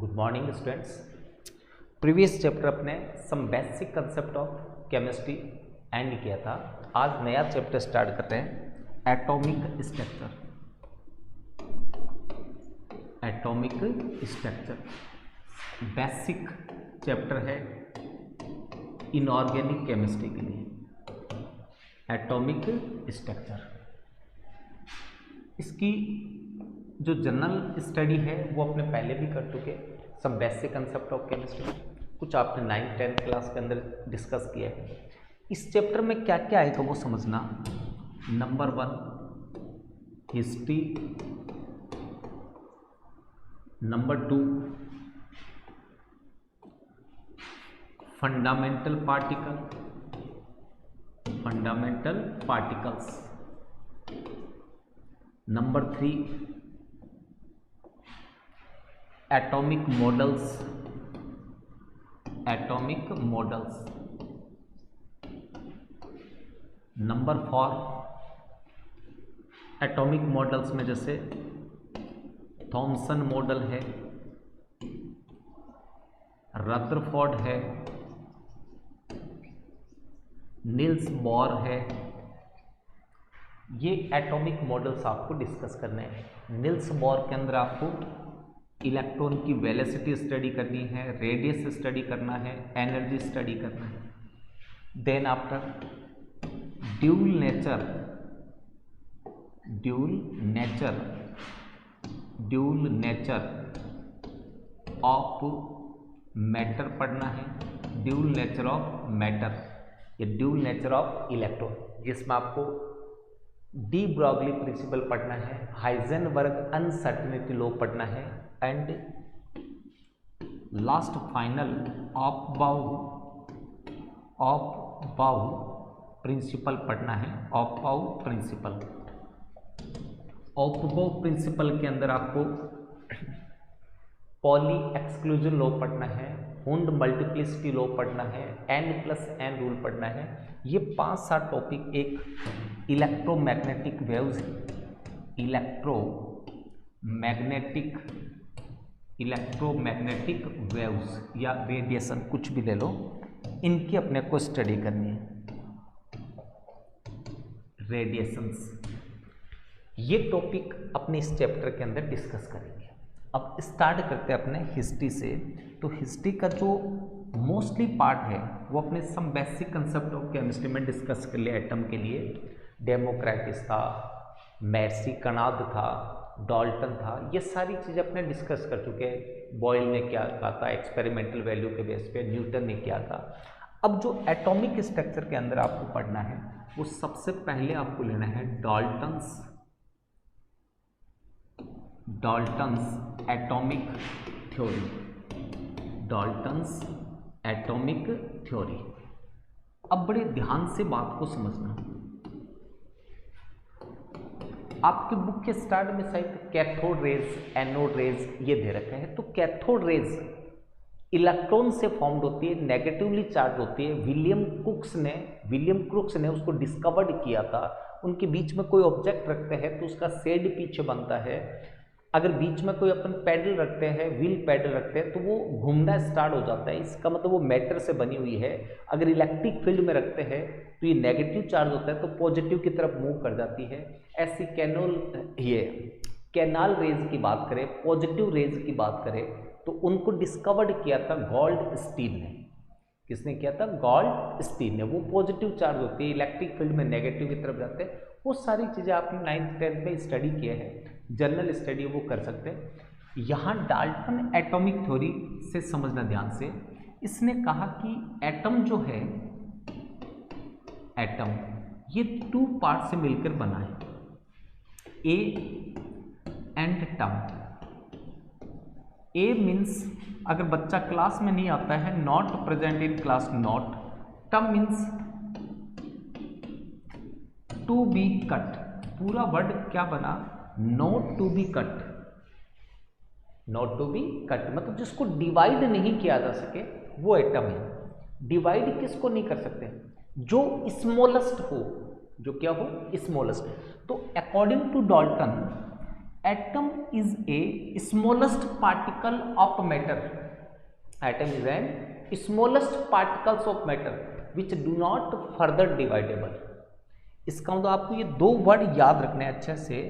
Good morning students. Previous chapter अपने some basic concept of chemistry end किया था। आज नया चैप्टर स्टार्ट करते हैं, atomic structure. Atomic structure basic chapter है इनऑर्गेनिक केमिस्ट्री के लिए। एटॉमिक स्ट्रक्चर इसकी जो जनरल स्टडी है वो अपने पहले भी कर चुके, सब बेसिक कंसेप्ट ऑफ केमिस्ट्री, कुछ आपने 9th-10th क्लास के अंदर डिस्कस किया है। इस चैप्टर में क्या क्या आएगा वो समझना। Number 1 history, number 2 fundamental particles, number 3 atomic models, number 4 atomic models में जैसे थॉमसन मॉडल है, रदरफोर्ड है, नील्स बोर है। ये एटॉमिक मॉडल्स आपको डिस्कस करने हैं। नील्स बोर के अंदर आपको इलेक्ट्रॉन की वेलोसिटी स्टडी करनी है, रेडियस स्टडी करना है, एनर्जी स्टडी करना है। Then after dual nature of matter पढ़ना है, ड्यूल नेचर ऑफ मैटर या ड्यूल नेचर ऑफ इलेक्ट्रॉन, जिसमें आपको डी ब्रॉगली प्रिंसिपल पढ़ना है, हाइजेनबर्ग अनसर्टेनिटी लॉ पढ़ना है, एंड लास्ट फाइनल ऑफ बाउ प्रिंसिपल पढ़ना है। ऑफ बाउ प्रिंसिपल के अंदर आपको पॉली एक्सक्लूजन लॉ पढ़ना है, हुंड मल्टीप्लिसिटी लॉ पढ़ना है, n+n रूल पढ़ना है। ये 5-7 टॉपिक एक इलेक्ट्रोमैग्नेटिक वेव्स, इलेक्ट्रोमैग्नेटिक वेव्स या रेडिएशन, कुछ भी ले लो, इनकी अपने को स्टडी करनी है। रेडिएशंस ये टॉपिक अपने इस चैप्टर के अंदर डिस्कस करेंगे। अब स्टार्ट करते हैं अपने हिस्ट्री से। तो हिस्ट्री का जो मोस्टली पार्ट है वो अपने some basic concept of chemistry में डिस्कस कर लिया। एटम के लिए डेमोक्रेटिस था, मैर्सी कनाद था, डाल्टन था, ये सारी चीज़ें अपने डिस्कस कर चुके हैं। बॉयल ने क्या कहा था एक्सपेरिमेंटल वैल्यू के बेस पे, न्यूटन ने क्या कहा। अब जो एटॉमिक स्ट्रक्चर के अंदर आपको पढ़ना है वो सबसे पहले आपको लेना है डाल्टन्स एटॉमिक थ्योरी। अब बड़े ध्यान से बात को समझना। आपके बुक के स्टार्ट में शायद कैथोड रेज, एनोड रेज ये दे रखा है। तो कैथोड रेज इलेक्ट्रॉन से फॉर्म्ड होती है, नेगेटिवली चार्ज होती है। विलियम क्रुक्स ने उसको डिस्कवर्ड किया था। उनके बीच में कोई ऑब्जेक्ट रखते हैं तो उसका शेड पीछे बनता है। अगर बीच में कोई अपन पैडल रखते हैं, व्हील पैडल रखते हैं, तो वो घूमना स्टार्ट हो जाता है। इसका मतलब वो मैटर से बनी हुई है। अगर इलेक्ट्रिक फील्ड में रखते हैं तो ये नेगेटिव चार्ज होता है तो पॉजिटिव की तरफ मूव कर जाती है। ऐसी कैनाल रेज की बात करें, पॉजिटिव रेज की बात करें, तो उनको डिस्कवर्ड किया था गोल्डस्टीन ने। किसने किया था? गोल्डस्टीन ने। वो पॉजिटिव चार्ज होती है, इलेक्ट्रिक फील्ड में नेगेटिव की तरफ जाते हैं। वो सारी चीज़ें आपने 9th-10th में स्टडी किए हैं, जनरल स्टडी वो कर सकते हैं। यहाँ डाल्टन एटॉमिक थ्योरी से समझना ध्यान से। इसने कहा कि एटम जो है, एटम ये 2 पार्ट से मिलकर बना है, ए एंड टम। ए मीन्स अगर बच्चा क्लास में नहीं आता है, not present in class, not. Tom means to be cut. पूरा वर्ड क्या बना? Not to be cut. मतलब जिसको डिवाइड नहीं किया जा सके वो एटम है। डिवाइड किसको नहीं कर सकते? जो स्मॉलेस्ट हो, जो क्या हो? स्मॉलेस्ट। तो according to Dalton atom is a smallest particle of matter, atom is an smallest particles of matter which do not further dividable. इसका मतलब आपको ये दो वर्ड याद रखने अच्छे से।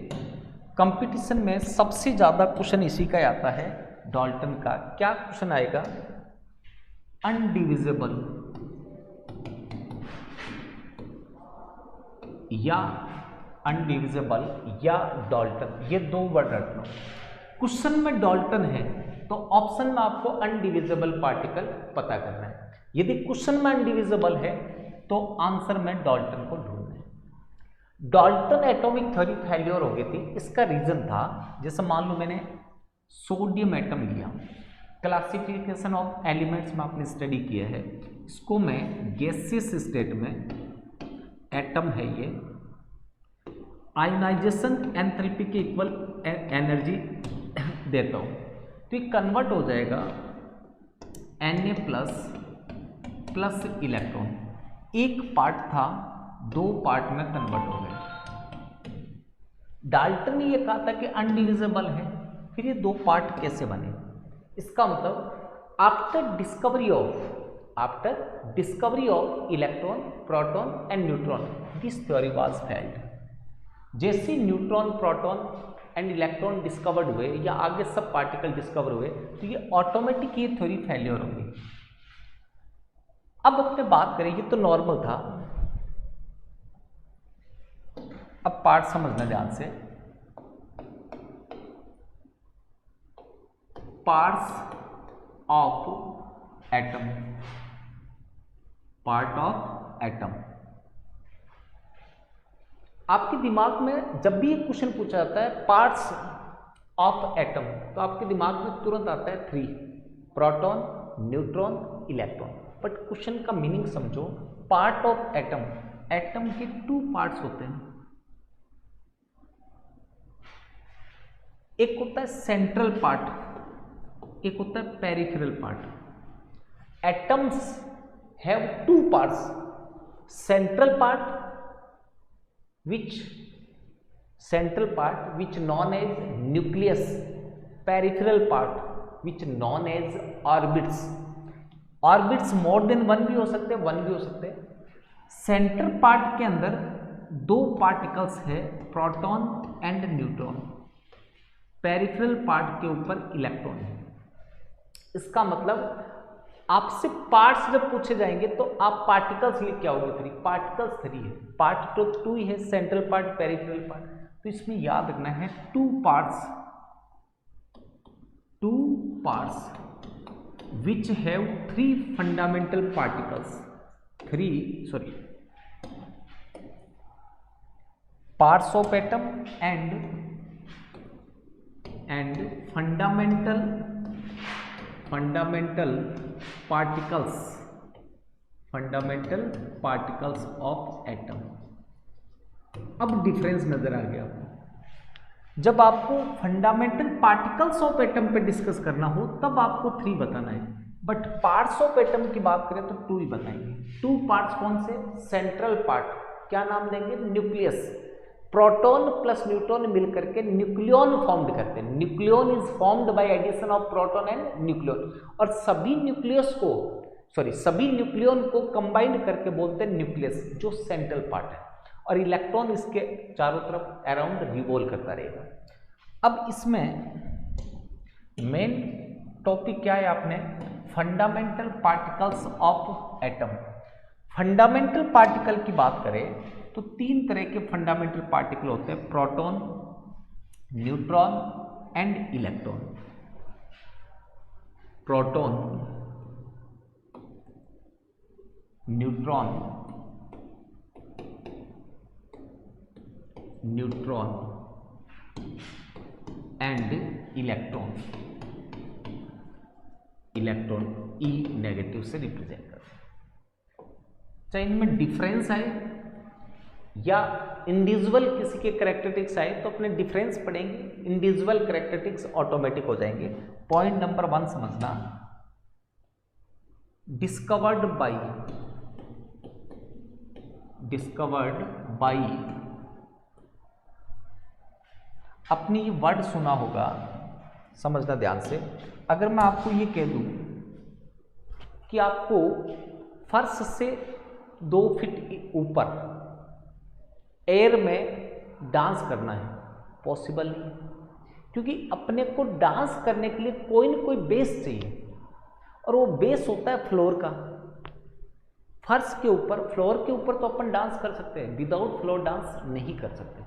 कंपटीशन में सबसे ज़्यादा क्वेश्चन इसी का आता है, डाल्टन का। क्या क्वेश्चन आएगा? अनडिविजिबल या अनडिविजिबल या डाल्टन, ये दो वर्ड रखना। क्वेश्चन में डाल्टन है तो ऑप्शन में आपको अनडिविजिबल पार्टिकल पता करना है। यदि क्वेश्चन में अनडिविजिबल है तो आंसर में डाल्टन को ढूंढना है। डाल्टन एटॉमिक थ्योरी फेल्योर हो गई थी, इसका रीजन था, जैसे मान लो मैंने सोडियम एटम लिया, क्लासिफिकेशन ऑफ एलिमेंट्स में आपने स्टडी किया है, इसको मैं गैसियस स्टेट में एटम है ये, आयोनाइजेशन एंथैल्पी के इक्वल एनर्जी देता हूँ तो ये कन्वर्ट हो जाएगा Na प्लस इलेक्ट्रॉन। एक पार्ट था, दो पार्ट में कन्वर्ट हो गए। डाल्टन ने ये कहा था कि अनडिविजिबल है, फिर ये दो पार्ट कैसे बने? इसका मतलब after discovery of electron, proton and neutron, this theory was failed. जैसे neutron, proton and electron discovered हुए या आगे सब पार्टिकल डिस्कवर हुए तो ये ऑटोमेटिक ये थ्योरी फेल्योर होगी। अब अपने बात करें, ये तो नॉर्मल था। अब पार्ट समझना ध्यान से। Parts of atom, part of atom. आपके दिमाग में जब भी ये क्वेश्चन पूछा जाता है पार्ट्स ऑफ एटम, तो आपके दिमाग में तुरंत आता है 3, proton, neutron, electron. But question का मीनिंग समझो। पार्ट ऑफ एटम, एटम के 2 पार्ट्स होते हैं, एक होता है सेंट्रल पार्ट, एक होता है peripheral part. Atoms have 2 parts, central part which known as nucleus, peripheral part which known as orbits। Orbits more than 1 भी हो सकते हैं, 1 भी हो सकते हैं। सेंट्रल पार्ट के अंदर 2 पार्टिकल्स है, proton and neutron. Peripheral part के ऊपर इलेक्ट्रॉन है। इसका मतलब आपसे पार्ट्स जब पूछे जाएंगे तो आप पार्टिकल्स लिख के आओगे 3, पार्टिकल्स 3 है, पार्ट तो 2 ही है, सेंट्रल पार्ट, पेरिफेरल पार्ट। तो इसमें याद रखना है 2 parts which have 3 fundamental particles, parts of atom and fundamental particles of atom. अब डिफरेंस नजर आ गया आपको। जब आपको फंडामेंटल पार्टिकल्स ऑफ एटम पे डिस्कस करना हो तब आपको 3 बताना है, बट पार्ट्स ऑफ एटम की बात करें तो 2 ही बताएंगे। 2 पार्ट्स कौन से? सेंट्रल पार्ट, क्या नाम देंगे? न्यूक्लियस। प्रोटॉन प्लस न्यूट्रॉन मिलकर के न्यूक्लियन फॉर्म्ड करते हैं। Nucleon is formed by addition of proton and nucleon. और सभी न्यूक्लियन को कंबाइंड करके बोलते हैं न्यूक्लियस, जो सेंट्रल पार्ट है। और इलेक्ट्रॉन इसके चारों तरफ अराउंड रिवॉल्व करता रहेगा। अब इसमें मेन टॉपिक क्या है? आपने fundamental particles of atom. Fundamental particle की बात करें तो 3 तरह के फंडामेंटल पार्टिकल होते हैं, proton, neutron and electron. Proton, neutron and electron E negative से रिप्रेजेंट करते हैं। चाहे इनमें डिफरेंस आए या इंडिविजुअल किसी के कैरेक्टरिस्टिक्स आए तो अपने डिफरेंस पढ़ेंगे, इंडिविजुअल कैरेक्टरिस्टिक्स ऑटोमेटिक हो जाएंगे। पॉइंट नंबर 1 समझना, डिस्कवर्ड बाय अपनी ये वर्ड सुना होगा, समझना ध्यान से। अगर मैं आपको ये कह दूं कि आपको फर्श से 2 फीट ऊपर एयर में डांस करना है, पॉसिबल नहीं है, क्योंकि अपने को डांस करने के लिए कोई ना कोई बेस चाहिए, और वो बेस होता है फ्लोर का। फर्श के ऊपर, फ्लोर के ऊपर तो अपन डांस कर सकते हैं, विदाउट फ्लोर डांस नहीं कर सकते।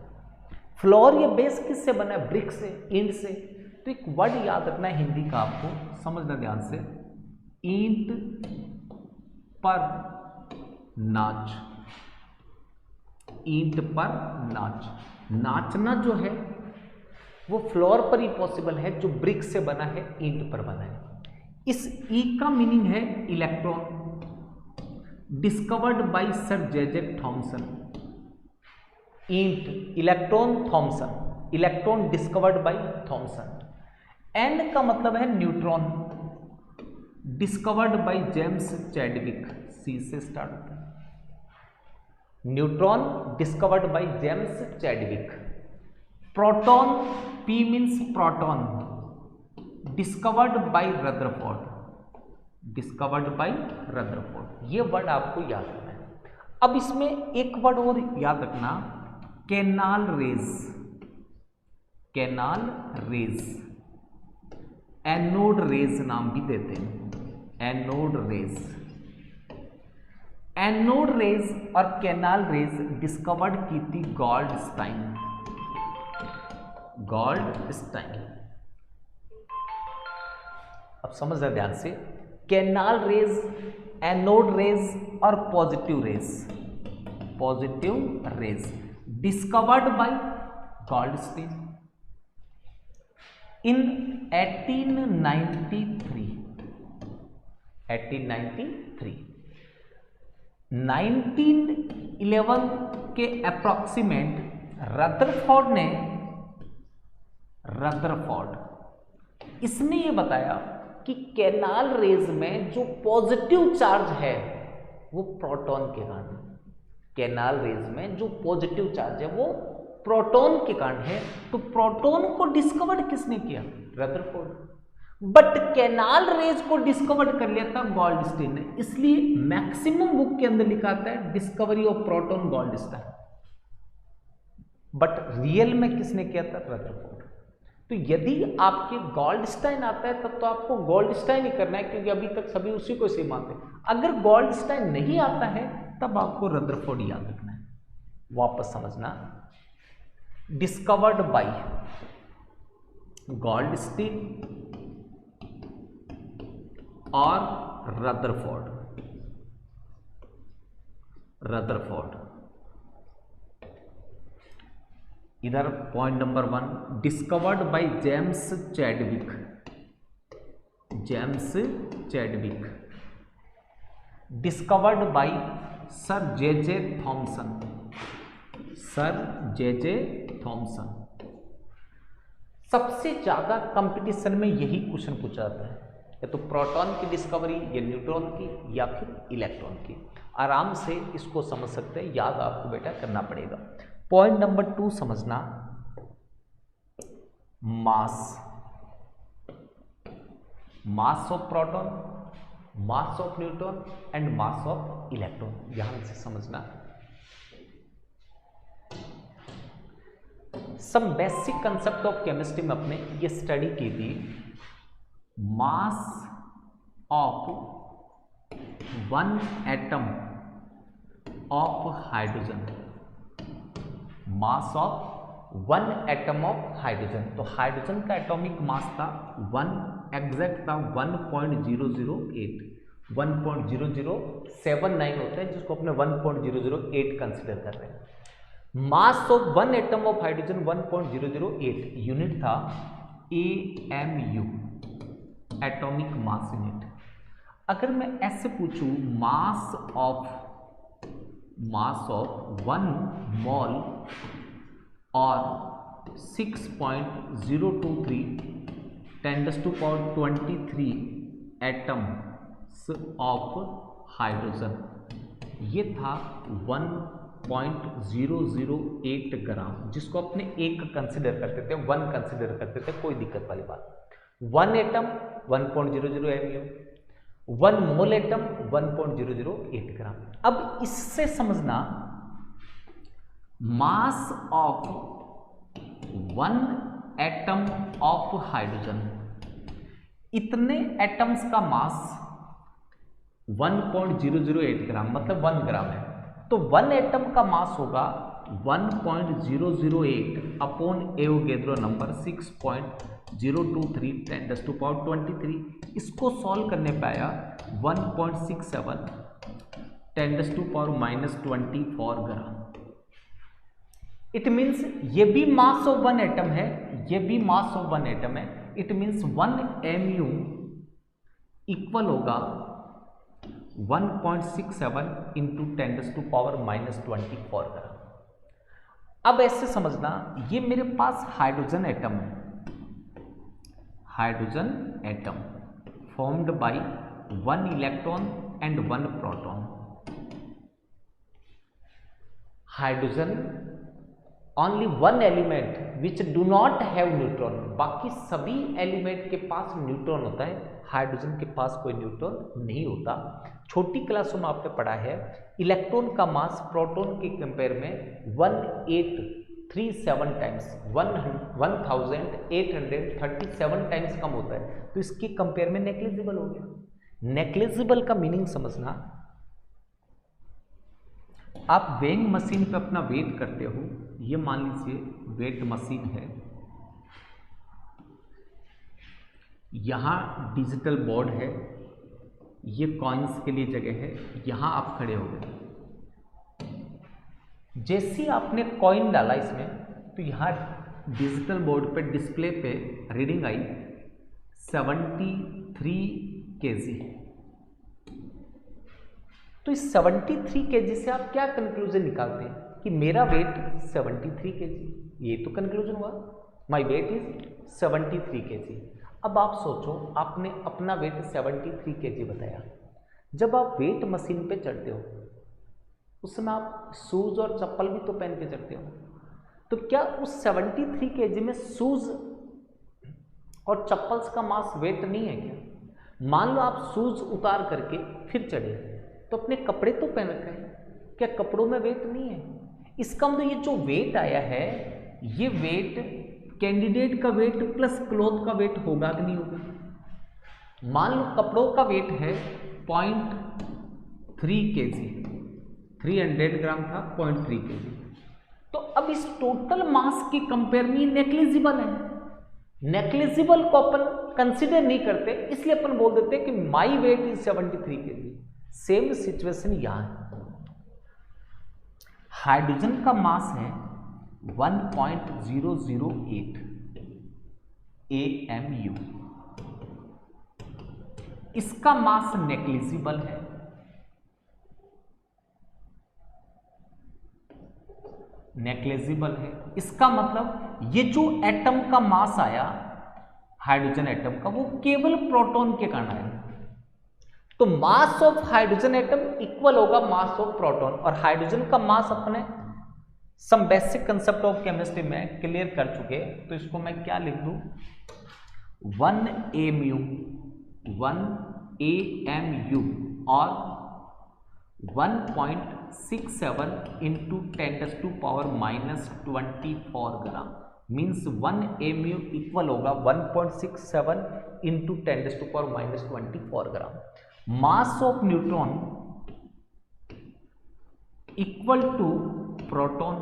फ्लोर ये बेस किससे बना है? ब्रिक से, ईंट से। तो एक वर्ड याद रखना है हिंदी का, आपको समझना ध्यान से, ईंट पर नाच। ईंट पर नाच, नाचना जो है वो फ्लोर पर ही पॉसिबल है, जो ब्रिक से बना है, ईंट पर बना है। इस ई का मीनिंग है electron, discovered by sir J Thomson. ईंट, electron, Thomson, electron discovered by Thomson. N का मतलब है neutron, discovered by James Chadwick. C से स्टार्ट होता है। Neutron discovered by James Chadwick. Proton, P means proton, discovered by Rutherford. Discovered by Rutherford. ये word आपको याद रखना है। अब इसमें एक वर्ड और याद रखना, canal raise. Canal raise, anode rays नाम भी देते हैं, एनोड रेज। एनोड रेज और कैनाल रेज डिस्कवर्ड की थी गोल्डस्टाइन। गोल्डस्टाइन। अब समझना ध्यान से, कैनाल रेज, एनोड रेज और positive raise, positive raise discovered by Goldstein इन 1893। 1893। 1911 के अप्रॉक्सीमेट रदरफोर्ड इसने ये बताया कि कैनाल रेज में जो पॉजिटिव चार्ज है वो प्रोटॉन के कारण। कैनाल रेज में जो पॉजिटिव चार्ज है वो प्रोटॉन के कारण है। तो प्रोटॉन को डिस्कवर किसने किया? रदरफोर्ड। बट कैनाल रेज को डिस्कवर कर लिया था गोल्डस्टाइन ने, इसलिए मैक्सिमम बुक के अंदर लिखा आता है discovery of proton Goldstein, but real में किसने किया था? रदरफोर्ड। तो यदि आपके गोल्डस्टाइन आता है तब तो आपको गोल्डस्टाइन ही करना है, क्योंकि अभी तक सभी उसी को से मानते हैं। अगर गोल्डस्टाइन नहीं आता है तब आपको रदरफोर्ड याद रखना है। वापस समझना, डिस्कवर्ड बाय गोल्डस्टाइन और रदरफोर्ड। रदरफोर्ड। इधर point number 1, discovered by James Chadwick. James Chadwick. Discovered by sir J Thompson. Sir J Thompson. सबसे ज्यादा कंपटीशन में यही क्वेश्चन पूछा जाता है, या तो प्रोटॉन की डिस्कवरी, या न्यूट्रॉन की, या फिर इलेक्ट्रॉन की। आराम से इसको समझ सकते हैं, याद आपको बेटा करना पड़ेगा। पॉइंट नंबर 2 समझना, mass. Mass of proton, mass of neutron and mass of electron. ध्यान से समझना। Some basic concept of chemistry में अपने ये स्टडी की थी। Mass of one atom of hydrogen. Mass of one atom of hydrogen. तो हाइड्रोजन का एटॉमिक मास था 1, एग्जैक्ट था 1.008, 1.0079 होता है, जिसको अपने 1.008 कंसिडर कर रहे हैं। मास of one atom of hydrogen 1.008, unit था AMU, एटॉमिक मास यूनिट। अगर मैं ऐसे पूछूं, मास ऑफ 1 मोल और 6.023 10⁻23 एटम्स ऑफ हाइड्रोजन, ये था 1 1.008 ग्राम, जिसको अपने एक कंसिडर करते थे, 1 कंसिडर करते थे, कोई दिक्कत वाली बात। 1 एटम 1.00 MU, 1 मोल एटम 1.008 ग्राम। अब इससे समझना mass of 1 atom of hydrogen, इतने एटम्स का मास 1.008 ग्राम मतलब 1 ग्राम है, तो 1 एटम का मास होगा 1.008 अपॉन एवोगैड्रो नंबर 6.023 10⁻23। इसको सॉल्व करने पे आया 1.67 10⁻24 ग्राम। इट मीन्स ये भी मास ऑफ 1 एटम है, ये भी मास ऑफ 1 एटम है। इट मीन्स 1 MU इक्वल होगा 1.67 इंटू 10⁻24 ग्राम। अब ऐसे समझना, ये मेरे पास हाइड्रोजन एटम है, hydrogen atom formed by 1 electron and 1 proton. Hydrogen only 1 element which do not have neutron, बाकी सभी एलिमेंट के पास न्यूट्रॉन होता है, हाइड्रोजन के पास कोई न्यूट्रॉन नहीं होता। छोटी क्लासों में आपने पढ़ा है इलेक्ट्रॉन का मास प्रोटॉन के कंपेयर में 1837 टाइम्स 1837 टाइम्स कम होता है, तो इसके कंपेयर में नेग्लिजिबल हो गया। नेग्लिजिबल का मीनिंग समझना, आप वेइंग मशीन पे अपना वेट करते हो, ये मान लीजिए वेट मशीन है, यहाँ डिजिटल बोर्ड है, ये कॉइन्स के लिए जगह है, यहाँ आप खड़े हो गए। जैसे ही आपने कॉइन डाला इसमें, तो यहाँ डिजिटल बोर्ड पे डिस्प्ले पे रीडिंग आई 73 kg। तो इस 73 kg से आप क्या कंक्लूजन निकालते हैं कि मेरा वेट 73 kg, ये तो कंक्लूजन हुआ, माई वेट इज 73 kg। अब आप सोचो, आपने अपना वेट 73 kg बताया, जब आप वेट मशीन पे चढ़ते हो उस समय आप शूज और चप्पल भी तो पहन के चढ़ते हो, तो क्या उस 73 kg में शूज और चप्पल्स का मास वेट नहीं है क्या? मान लो आप शूज उतार करके फिर चढ़े, तो अपने कपड़े तो पहन रखे हैं, क्या कपड़ों में वेट नहीं है? इसका मतलब ये जो वेट आया है, ये वेट कैंडिडेट का वेट प्लस क्लॉथ का वेट होगा कि नहीं होगा? मान लो कपड़ों का वेट है 0.3 kg, 300 ग्राम था, 0.3 kg, तो अब इस टोटल मास के कंपेयर में नेग्लिजिबल है। नेग्लिजिबल को अपन कंसिडर नहीं करते, इसलिए अपन बोल देते हैं कि my weight is 73 kg। Same situation यहां है, हाइड्रोजन का मास है 1.008 AMU, इसका मास नेग्लिजिबल है, नेग्लिजिबल है। इसका मतलब ये जो एटम का मास आया हाइड्रोजन एटम का, वो केवल प्रोटॉन के कारण आया, तो mass of hydrogen atom equal होगा मास ऑफ प्रोटॉन। और हाइड्रोजन का मास अपने some basic concept of chemistry में क्लियर कर चुके, तो इसको मैं क्या लिख दूं, 1 AMU और 1.67 into 10⁻24 gram, means 1 AMU equal होगा 1.67 into 10⁻24 gram. Mass of neutron equal to proton.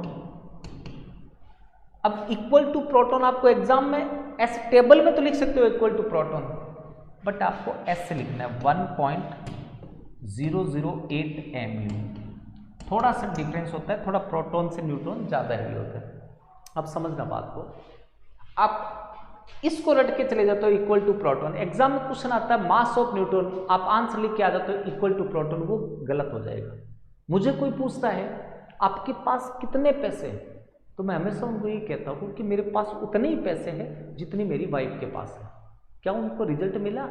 अब इक्वल टू प्रोटॉन आपको एग्जाम में ऐसे टेबल में तो लिख सकते हो इक्वल टू प्रोटॉन, बट आपको ऐसे लिखना है 1.008 MU। थोड़ा सा डिफरेंस होता है, थोड़ा प्रोटॉन से न्यूट्रॉन ज़्यादा हैवी होता है। अब समझना बात को, आप इसको रट के चले जाते हो इक्वल टू प्रोटॉन, एग्जाम में क्वेश्चन आता है मास ऑफ न्यूट्रॉन, आप आंसर लिख के आ जाते हो इक्वल टू प्रोटॉन, वो गलत हो जाएगा। मुझे कोई पूछता है आपके पास कितने पैसे हैं, तो मैं हमेशा उनको ये कहता हूँ कि मेरे पास उतने ही पैसे हैं जितनी मेरी वाइफ के पास है। क्या उनको रिजल्ट मिला?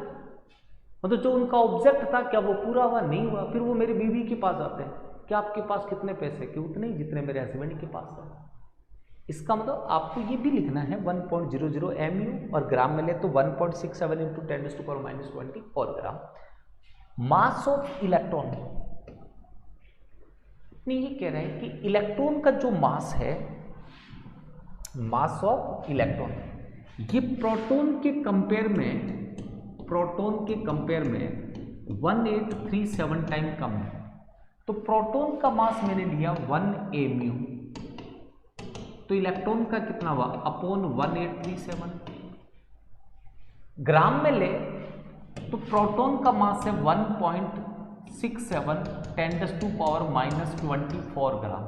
मतलब जो उनका ऑब्जेक्ट था क्या वो पूरा हुआ? नहीं हुआ। फिर वो मेरी बीवी के पास आते हैं, कि आपके पास कितने पैसे, कि उतने ही जितने मेरे हस्बैंड के पास है। इसका मतलब आपको ये भी लिखना है 1.00 mu, और ग्राम में ले तो 1.67 into 10⁻⁻24 gram. Mass of electron, ये कह रहे हैं कि इलेक्ट्रॉन का जो मास है, मास ऑफ इलेक्ट्रॉन, ये प्रोटॉन के कंपेयर में 1837 टाइम कम है। तो प्रोटॉन का मास मैंने लिया 1 mu, तो इलेक्ट्रॉन का कितना हुआ अपॉन 1837। ग्राम में ले तो प्रोटॉन का मास है 1.67 10⁻⁻24 ग्राम।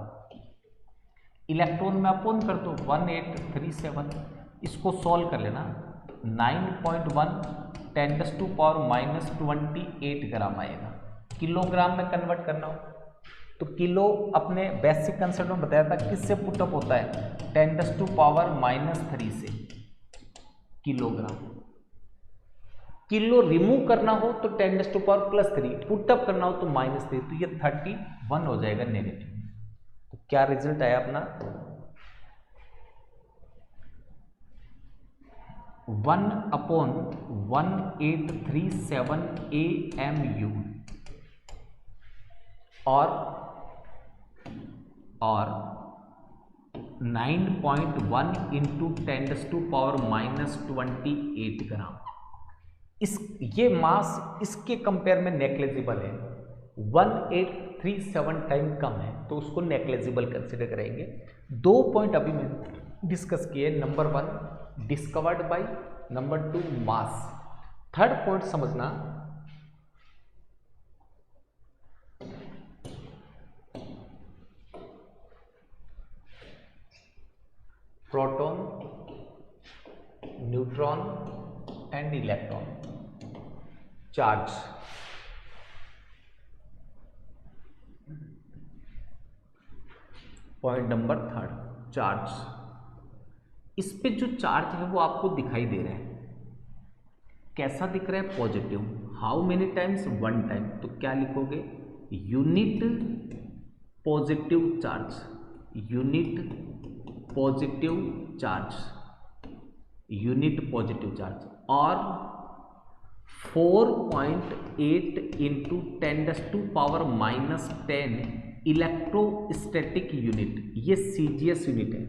इलेक्ट्रॉन में अपोन कर दो 1837, इसको सॉल्व कर लेना 9.1 10⁻⁻28 ग्राम आएगा। किलोग्राम में कन्वर्ट करना हो तो किलो अपने बेसिक कंसेप्ट में बताया था किससे पुटअप होता है, 10⁻³ से किलोग्राम। किलो रिमूव करना हो तो 10⁻+3, पुटअप करना हो तो -3, तो ये 31 हो जाएगा नेगेटिव। तो क्या रिजल्ट आया अपना 1/1837 AMU और 9.1 इंटू 10⁻⁻28 ग्राम। ये मास इसके कंपेयर में नेग्लिजिबल है, 1837 टाइम कम है, तो उसको नेग्लिजिबल कंसिडर करेंगे। 2 पॉइंट अभी मैंने डिस्कस किए, number 1 discovered by, number 2 mass. Third point समझना, proton, neutron and electron charge. Point number 3 charge. इस पे जो चार्ज है वो आपको दिखाई दे रहा है, कैसा दिख रहा है, positive. How many times, 1 time. तो क्या लिखोगे, unit positive charge, unit positive charge, unit positive charge. और 4.8 इंटू 10⁻⁻10 इलेक्ट्रोस्टैटिक यूनिट, ये CGS यूनिट है।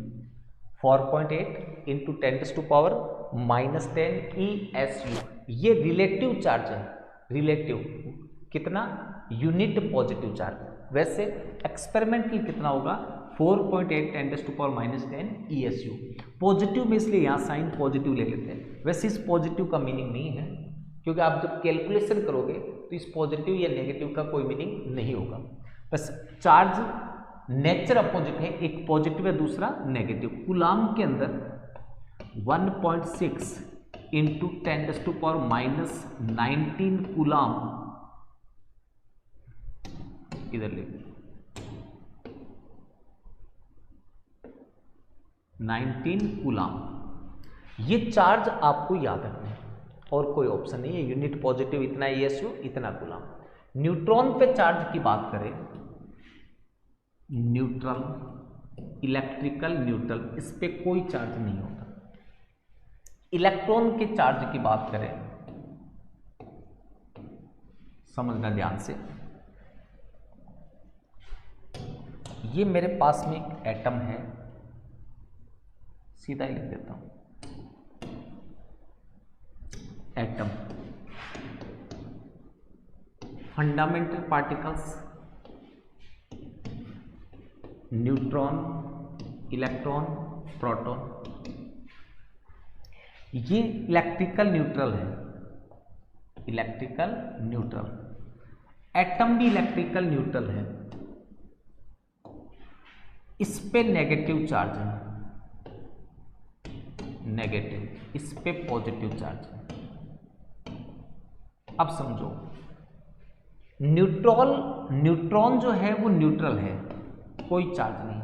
4.8 इंटू 10⁻⁻10 ESU, ये रिलेटिव चार्ज है। रिलेटिव कितना, यूनिट पॉजिटिव चार्ज। वैसे एक्सपेरिमेंटल कितना होगा, 4.8 10⁻⁻10 ESU। पॉजिटिव में इसलिए यहाँ साइन पॉजिटिव ले लेते हैं। वैसे इस पॉजिटिव का मीनिंग नहीं है, क्योंकि आप जब कैलकुलेशन करोगे तो इस पॉजिटिव या नेगेटिव का कोई मीनिंग नहीं होगा। बस चार्ज नेचर अपोजिट है, एक पॉजिटिव है दूसरा नेगेटिव। कूलाम के अंदर 1.6 इंटू 10⁻⁻19 कूलाम, इधर ले 19 कूलाम। ये चार्ज आपको याद रखना है और कोई ऑप्शन नहीं है। यूनिट पॉजिटिव इतना ESU, इतना कूलाम। न्यूट्रॉन पे चार्ज की बात करें, न्यूट्रल, इलेक्ट्रिकल न्यूट्रल, इस पे कोई चार्ज नहीं होता। इलेक्ट्रॉन के चार्ज की बात करें, समझना ध्यान से, ये मेरे पास में एक एटम है, सीधा ही लिख देता हूं, atom. Fundamental particles, neutron, electron, proton. ये इलेक्ट्रिकल न्यूट्रल है, इलेक्ट्रिकल न्यूट्रल। एटम भी इलेक्ट्रिकल न्यूट्रल है, इस पे नेगेटिव चार्ज है, नेगेटिव, इस पे पॉजिटिव चार्ज है। अब समझो, न्यूट्रॉन जो है वो न्यूट्रल है, कोई चार्ज नहीं।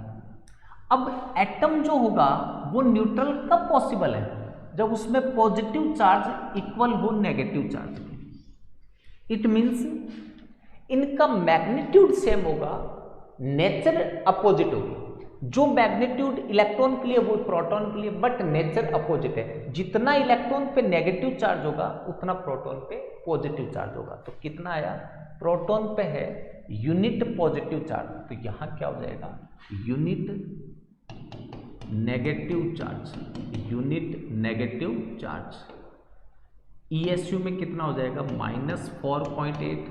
अब एटम जो होगा वो न्यूट्रल कब पॉसिबल है, जब उसमें पॉजिटिव चार्ज इक्वल हो नेगेटिव चार्ज के। इट मीन्स इनका मैग्नीट्यूड सेम होगा नेचर अपोजिट होगी। जो मैग्नीट्यूड इलेक्ट्रॉन के लिए वो प्रोटॉन के लिए, बट नेचर अपोजिट है। जितना इलेक्ट्रॉन पे नेगेटिव चार्ज होगा उतना प्रोटॉन पे पॉजिटिव चार्ज होगा। तो कितना आया, प्रोटॉन पे है यूनिट पॉजिटिव चार्ज, तो यहां क्या हो जाएगा, unit negative charge, unit negative charge. ESU में कितना हो जाएगा, -4.8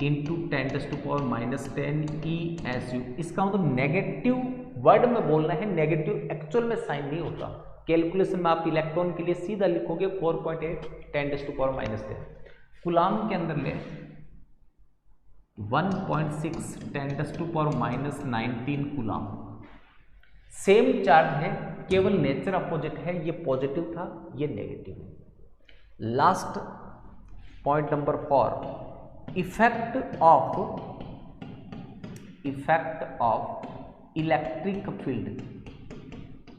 इंटू 10⁻⁻10 ESU। इसका मतलब नेगेटिव वर्ड में बोलना है, नेगेटिव एक्चुअल में साइन नहीं होता। कैलकुलेशन में आप इलेक्ट्रॉन के लिए सीधा लिखोगे 4.8 10⁻⁻10। कूलाम के अंदर ले 1.6 10⁻⁻19 कूलाम। सेम चार्ज है, केवल नेचर अपोजिट है, ये पॉजिटिव था, ये नेगेटिव है। Last point number 4, effect of electric field.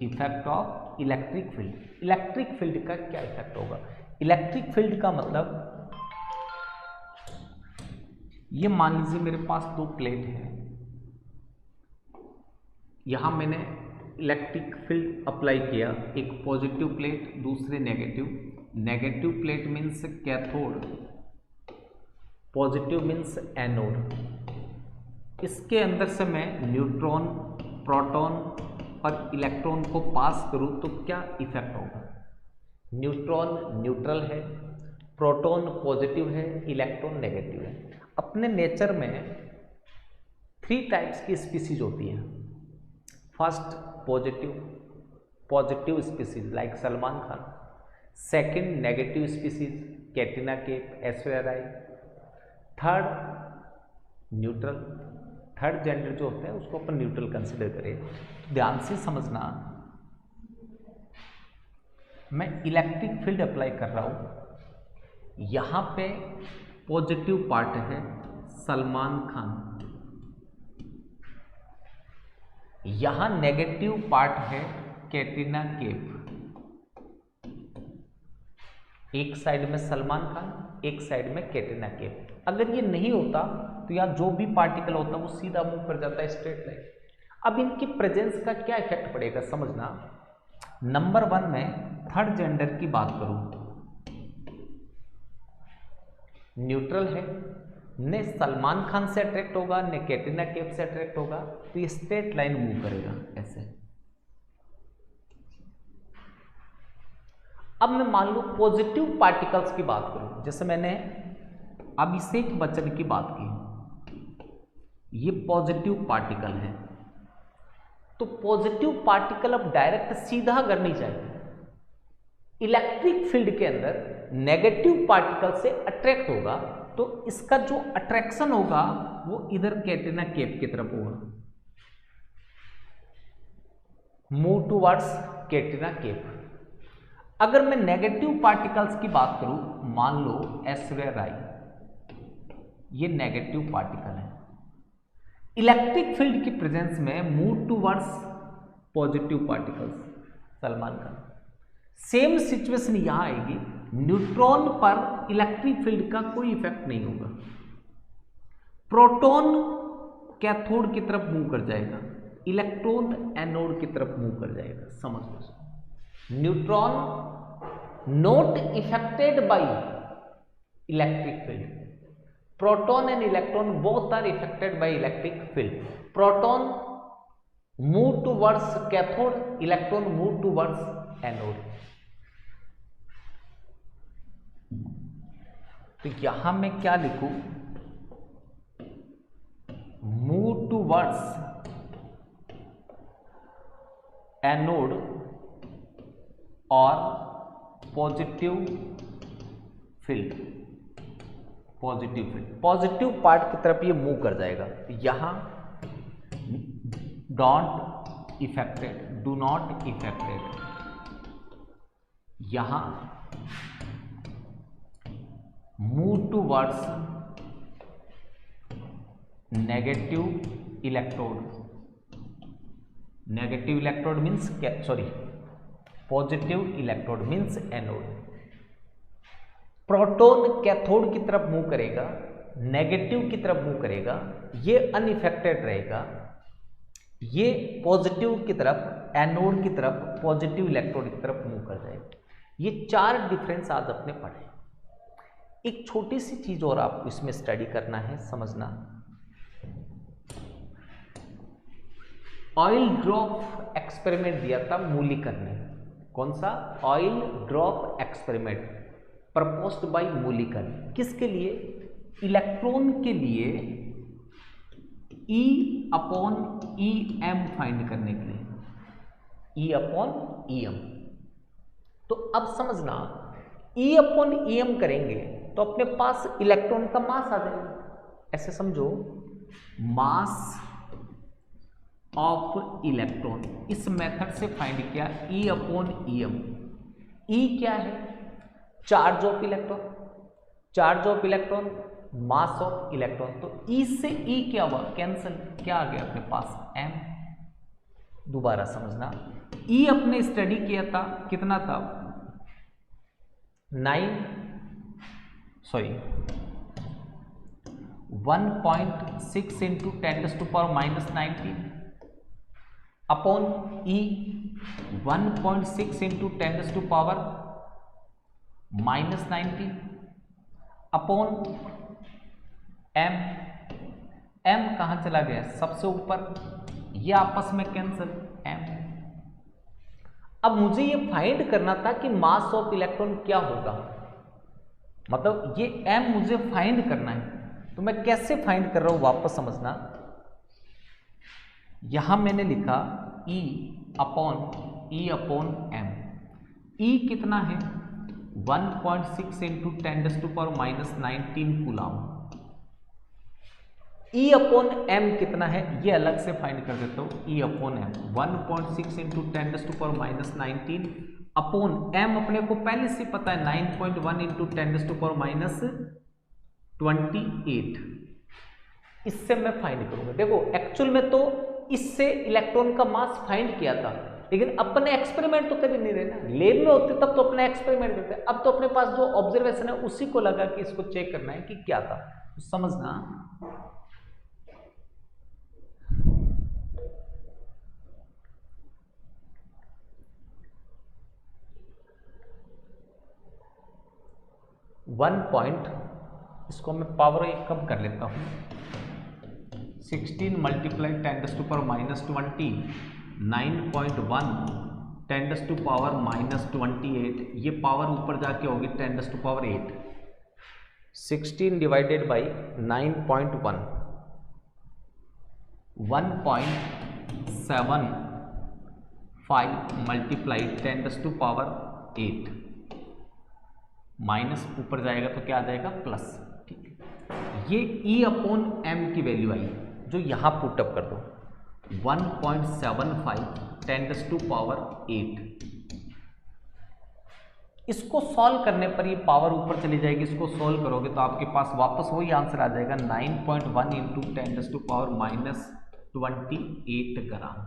Effect of electric field, electric field का क्या इफेक्ट होगा। इलेक्ट्रिक फील्ड का मतलब, ये मान लीजिए मेरे पास दो प्लेट है, यहां मैंने इलेक्ट्रिक फील्ड अप्लाई किया, एक पॉजिटिव प्लेट दूसरे negative. Negative plate means cathode, positive means anode. इसके अंदर से मैं न्यूट्रॉन, प्रोटॉन और इलेक्ट्रॉन को पास करूं तो क्या इफेक्ट होगा। न्यूट्रॉन न्यूट्रल है, प्रोटॉन पॉजिटिव है, इलेक्ट्रॉन नेगेटिव है। अपने नेचर में 3 टाइप्स की स्पीसीज होती हैं। First positive species like Salman Khan. Second negative species Katrina Kaif, Aishwarya Rai. Third neutral, third gender जो होता है उसको अपन न्यूट्रल कंसिडर करें। ध्यान से समझना, मैं इलेक्ट्रिक फील्ड अप्लाई कर रहा हूं, यहां पे पॉजिटिव पार्ट है सलमान खान, यहां नेगेटिव पार्ट है कैटरीना कैफ। एक साइड में सलमान खान, एक साइड में कैटरीना कैफ। अगर ये नहीं होता तो यहाँ जो भी पार्टिकल होता है वो सीधा मूव कर जाता है स्ट्रेट लाइन। अब इनकी प्रेजेंस का क्या इफेक्ट पड़ेगा समझना। नंबर 1 में थर्ड जेंडर की बात करूं, न्यूट्रल है, न सलमान खान से अट्रैक्ट होगा न कैटरीना कैफ से अट्रैक्ट होगा, तो ये स्ट्रेट लाइन मूव करेगा ऐसे। अब मैं मान लो पॉजिटिव पार्टिकल्स की बात करूं, जैसे मैंने अभिषेक बच्चन की बात की, ये पॉजिटिव पार्टिकल है, तो पॉजिटिव पार्टिकल अब डायरेक्ट सीधा अगर नहीं जाएगा, इलेक्ट्रिक फील्ड के अंदर नेगेटिव पार्टिकल से अट्रैक्ट होगा, तो इसका जो अट्रैक्शन होगा वो इधर कैटरीना कैफ की तरफ होगा, मूव टुवर्ड्स कैटरीना कैफ। अगर मैं नेगेटिव पार्टिकल्स की बात करूं, मान लो ऐश्वर्या राय, ये नेगेटिव पार्टिकल है, इलेक्ट्रिक फील्ड की प्रेजेंस में move towards positive particles Salman Khan. Same situation यहां आएगी, न्यूट्रॉन पर इलेक्ट्रिक फील्ड का कोई इफेक्ट नहीं होगा, प्रोटॉन कैथोड की तरफ मूव कर जाएगा, इलेक्ट्रॉन एनोड की तरफ मूव कर जाएगा। समझ लो, neutron not affected by electric field, proton and electron both are affected by electric field. Proton move towards cathode, electron move towards anode. तो यहां मैं क्या लिखूं, move towards anode और positive field, positive field, positive part की तरफ ये move कर जाएगा। यहां don't affected, do not affected, यहां move towards negative electrode, negative electrode means positive electrode means anode. Proton cathode की तरफ मूव करेगा, नेगेटिव की तरफ मूव करेगा, ये अनइफेक्टेड रहेगा, ये पॉजिटिव की तरफ, एनोड की तरफ पॉजिटिव इलेक्ट्रोड की तरफ मूव कर जाएगा। ये 4 डिफरेंस आज अपने पढ़े। एक छोटी सी चीज और आपको इसमें स्टडी करना है, समझना। ऑयल ड्रॉप एक्सपेरिमेंट दिया था मूलिकन ने। कौन सा? Oil drop experiment proposed by Millikan. किसके लिए? इलेक्ट्रॉन के लिए E/EM फाइंड करने के लिए। E/EM। तो अब समझना, E/EM करेंगे तो अपने पास इलेक्ट्रॉन का मास आ जाएगा। ऐसे समझो, मास ऑफ इलेक्ट्रॉन इस मेथड से फाइंड किया E/EM। E क्या है? Charge of electron, charge of electron, mass of electron. तो E से E क्या हुआ? कैंसिल। क्या आ गया अपने पास? M। दोबारा समझना, E अपने स्टडी किया था, कितना था? 1.6 into 10⁻⁻19 upon E 1.6 into 10⁻⁻19 upon M। M कहाँ चला गया? सबसे ऊपर, ये आपस में कैंसिल, M। अब मुझे ये फाइंड करना था कि मास ऑफ इलेक्ट्रॉन क्या होगा, मतलब ये M मुझे फाइंड करना है। तो मैं कैसे फाइंड कर रहा हूं, वापस समझना। यहां मैंने लिखा E/M। E कितना है? 1.6 इंटू 10⁻⁻19 कूलम। E/M कितना है ये अलग से फाइंड कर देता हूं। E/M 1.6 इंटू 10⁻⁻19 अपॉन M अपने को पहले से पता है 9.1 इंटू 10⁻28। इससे मैं फाइंड करूंगा। देखो एक्चुअल में तो इससे इलेक्ट्रॉन का मास फाइंड किया था, लेकिन अपने एक्सपेरिमेंट तो कभी नहीं रहना। लैब में होते तब तो अपना एक्सपेरिमेंट करते, अब तो अपने पास जो ऑब्जर्वेशन है उसी को लगा कि इसको चेक करना है कि क्या था। तो समझना, इसको मैं पावर एक कम कर लेता हूं, 16 मल्टीप्लाई 10⁻⁻20 9.1 10⁻⁻28। ये पावर ऊपर जाके होगी 10⁻8। 16 डिवाइडेड बाई 9.1 1.75 मल्टीप्लाई 10⁻8 माइनस ऊपर जाएगा तो क्या आ जाएगा? प्लस। ठीक है, ये E/M की वैल्यू आई जो यहां पुटअप कर दो, 1.75 10⁻8। इसको सॉल्व करने पर ये पावर ऊपर चली जाएगी। इसको सॉल्व करोगे तो आपके पास वापस वही आंसर आ जाएगा 9.1 इंटू 10⁻⁻28 ग्राम।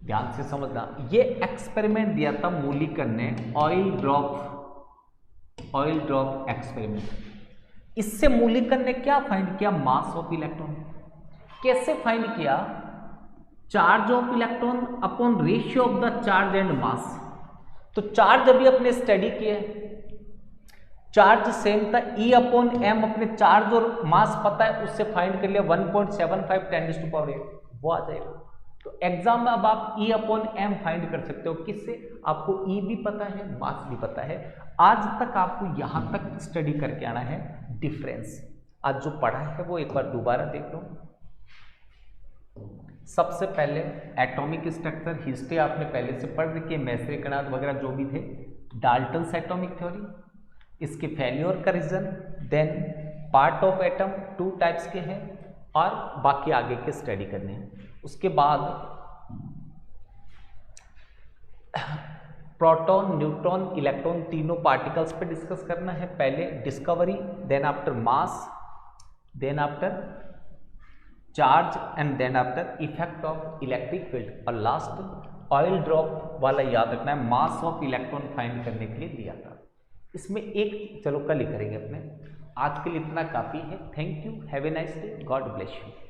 ध्यान से समझना, ये एक्सपेरिमेंट दिया था मूलिकन ने, ऑयल ड्रॉप एक्सपेरिमेंट। इससे मूलिकन ने क्या फाइंड किया? मास ऑफ इलेक्ट्रॉन। कैसे फाइंड किया? Charge of electron upon ratio of the charge and mass. तो चार्ज अभी अपने स्टडी किए, चार्ज सेम था, E/M अपने चार्ज और मास पता है, उससे फाइंड कर लिया 1.75 10⁻8 वो आ जाएगा। तो एग्जाम में अब आप E/M फाइंड कर सकते हो। किससे? आपको E भी पता है, मास भी पता है। आज तक आपको यहां तक स्टडी करके आना है। डिफरेंस आज जो पढ़ा है वो एक बार दोबारा देख लो। सबसे पहले एटॉमिक स्ट्रक्चर, हिस्ट्री आपने पहले से पढ़ रखी है, मैसरे कणाद वगैरह जो भी थे। डाल्टन्स एटॉमिक थ्योरी, इसके फेल्योर का reason, then part of atom 2 types के हैं और बाकी आगे के स्टडी करने हैं। उसके बाद प्रोटॉन, न्यूट्रॉन, इलेक्ट्रॉन तीनों पार्टिकल्स पे डिस्कस करना है। पहले discovery, then after mass, then after charge and then after effect of electric field. और लास्ट ऑयल ड्रॉप वाला याद रखना है, मास ऑफ इलेक्ट्रॉन फाइंड करने के लिए दिया था। इसमें एक चलो कल ही करेंगे अपने। आज के लिए इतना काफ़ी है। Thank you, have a nice day, God bless you.